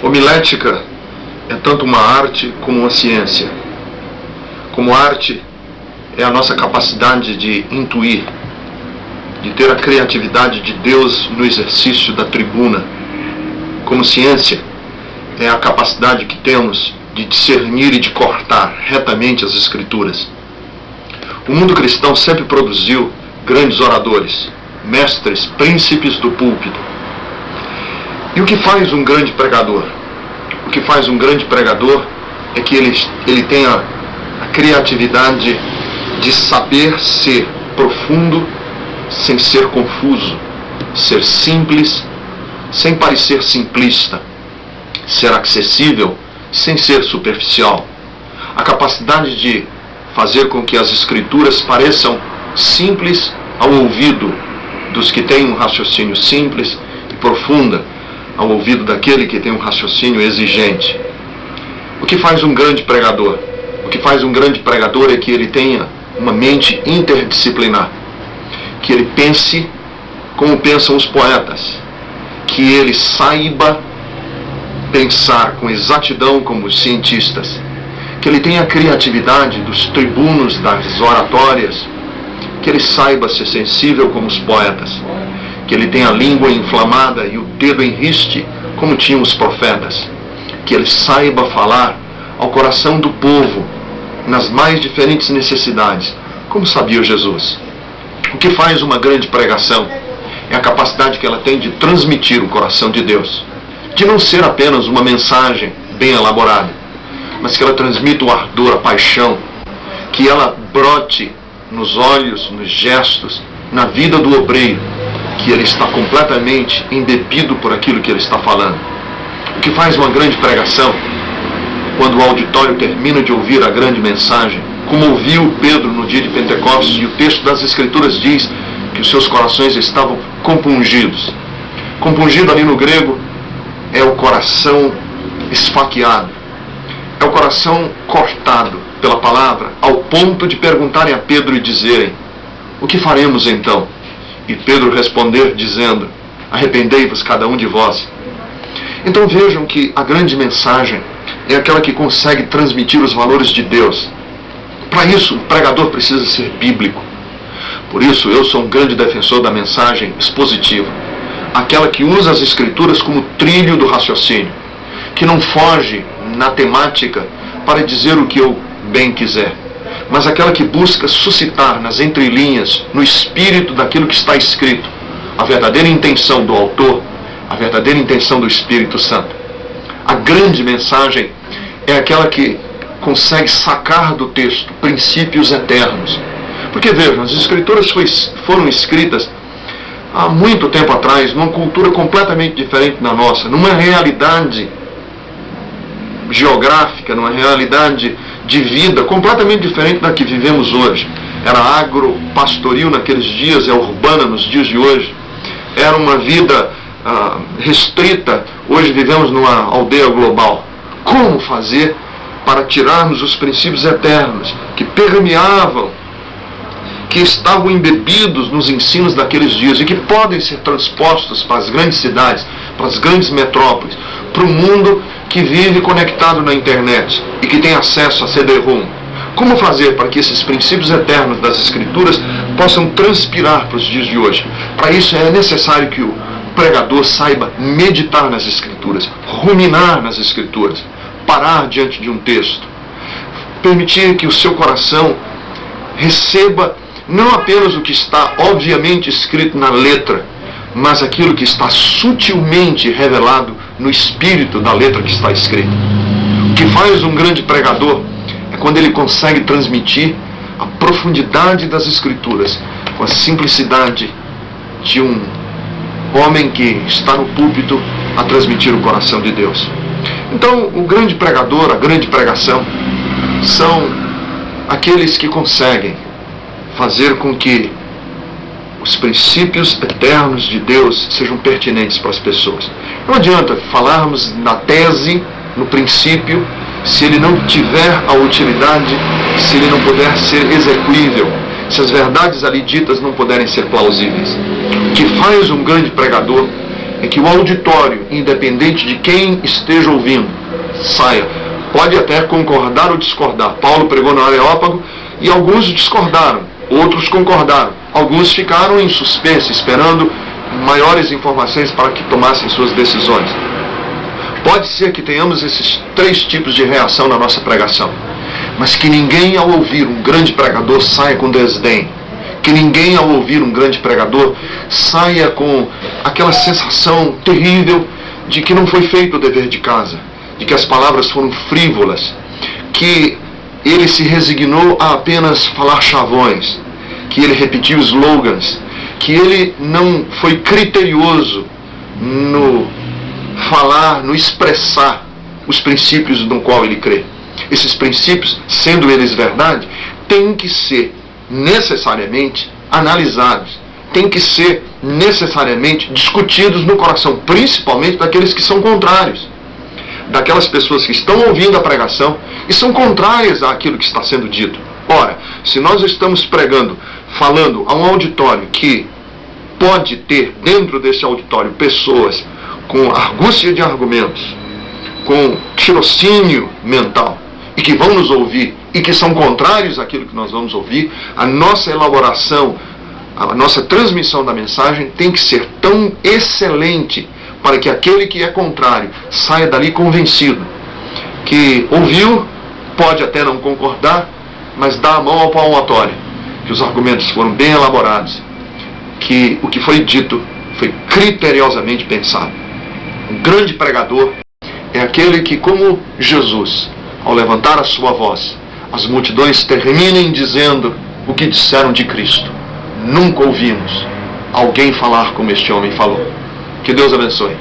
Homilética é tanto uma arte como uma ciência. Como arte, é a nossa capacidade de intuir, de ter a criatividade de Deus no exercício da tribuna. Como ciência, é a capacidade que temos de discernir e de cortar retamente as Escrituras. O mundo cristão sempre produziu grandes oradores, mestres, príncipes do púlpito. E o que faz um grande pregador? O que faz um grande pregador é que ele tenha a criatividade de saber ser profundo sem ser confuso, ser simples sem parecer simplista, ser acessível sem ser superficial. A capacidade de fazer com que as Escrituras pareçam simples ao ouvido dos que têm um raciocínio simples e profunda ao ouvido daquele que tem um raciocínio exigente. O que faz um grande pregador? O que faz um grande pregador é que ele tenha uma mente interdisciplinar, que ele pense como pensam os poetas, que ele saiba pensar com exatidão como os cientistas, que ele tenha a criatividade dos tribunos das oratórias, que ele saiba ser sensível como os poetas, que ele tenha a língua inflamada e o dedo em riste como tinham os profetas, que ele saiba falar ao coração do povo nas mais diferentes necessidades, como sabia Jesus. O que faz uma grande pregação é a capacidade que ela tem de transmitir o coração de Deus, de não ser apenas uma mensagem bem elaborada, mas que ela transmita o ardor, a paixão, que ela brote nos olhos, nos gestos, na vida do obreiro, que ele está completamente embebido por aquilo que ele está falando. O que faz uma grande pregação, quando o auditório termina de ouvir a grande mensagem, como ouviu Pedro no dia de Pentecostes, e o texto das Escrituras diz que os seus corações estavam compungidos. Compungido ali no grego é o coração esfaqueado, é o coração cortado pela palavra, ao ponto de perguntarem a Pedro e dizerem: o que faremos então? E Pedro responder dizendo: arrependei-vos cada um de vós. Então vejam que a grande mensagem é aquela que consegue transmitir os valores de Deus. Para isso, o pregador precisa ser bíblico. Por isso, eu sou um grande defensor da mensagem expositiva, aquela que usa as Escrituras como trilho do raciocínio, que não foge na temática para dizer o que eu bem quiser, mas aquela que busca suscitar nas entrelinhas, no espírito daquilo que está escrito, a verdadeira intenção do autor, a verdadeira intenção do Espírito Santo. A grande mensagem é aquela que consegue sacar do texto princípios eternos. Porque vejam, as Escrituras foram escritas há muito tempo atrás, numa cultura completamente diferente da nossa, numa realidade geográfica, numa realidade de vida completamente diferente da que vivemos hoje. Era agropastoril naqueles dias, é urbana nos dias de hoje. Era uma vida restrita, hoje vivemos numa aldeia global. Como fazer para tirarmos os princípios eternos que permeavam, que estavam embebidos nos ensinos daqueles dias e que podem ser transpostos para as grandes cidades, para as grandes metrópoles, para o mundo que vive conectado na internet e que tem acesso a CD-ROM? Como fazer para que esses princípios eternos das Escrituras possam transpirar para os dias de hoje? Para isso é necessário que o pregador saiba meditar nas Escrituras, ruminar nas Escrituras, parar diante de um texto, permitir que o seu coração receba não apenas o que está obviamente escrito na letra, mas aquilo que está sutilmente revelado no espírito da letra que está escrita. O que faz um grande pregador é quando ele consegue transmitir a profundidade das Escrituras com a simplicidade de um homem que está no púlpito a transmitir o coração de Deus. Então, o grande pregador, a grande pregação, são aqueles que conseguem fazer com que os princípios eternos de Deus sejam pertinentes para as pessoas. Não adianta falarmos na tese, no princípio, se ele não tiver a utilidade, se ele não puder ser execuível, se as verdades ali ditas não puderem ser plausíveis. O que faz um grande pregador é que o auditório, independente de quem esteja ouvindo, saia. Pode até concordar ou discordar. Paulo pregou no Areópago e alguns discordaram, outros concordaram. Alguns ficaram em suspense, esperando maiores informações para que tomassem suas decisões. Pode ser que tenhamos esses 3 tipos de reação na nossa pregação, mas que ninguém ao ouvir um grande pregador saia com desdém. Que ninguém ao ouvir um grande pregador saia com aquela sensação terrível de que não foi feito o dever de casa, de que as palavras foram frívolas, que ele se resignou a apenas falar chavões, que ele repetiu slogans, que ele não foi criterioso no falar, no expressar os princípios no qual ele crê. Esses princípios, sendo eles verdade, têm que ser necessariamente analisados, têm que ser necessariamente discutidos no coração, principalmente daqueles que são contrários, daquelas pessoas que estão ouvindo a pregação e são contrárias àquilo que está sendo dito. Ora, se nós estamos pregando, falando a um auditório que pode ter dentro desse auditório pessoas com argúcia de argumentos, com tirocínio mental, e que vão nos ouvir e que são contrários àquilo que nós vamos ouvir, a nossa elaboração, a nossa transmissão da mensagem tem que ser tão excelente para que aquele que é contrário saia dali convencido, que ouviu, pode até não concordar, mas dá a mão ao palmatório, que os argumentos foram bem elaborados, que o que foi dito foi criteriosamente pensado. Um grande pregador é aquele que, como Jesus, ao levantar a sua voz, as multidões terminem dizendo o que disseram de Cristo. Nunca ouvimos alguém falar como este homem falou. Que Deus abençoe.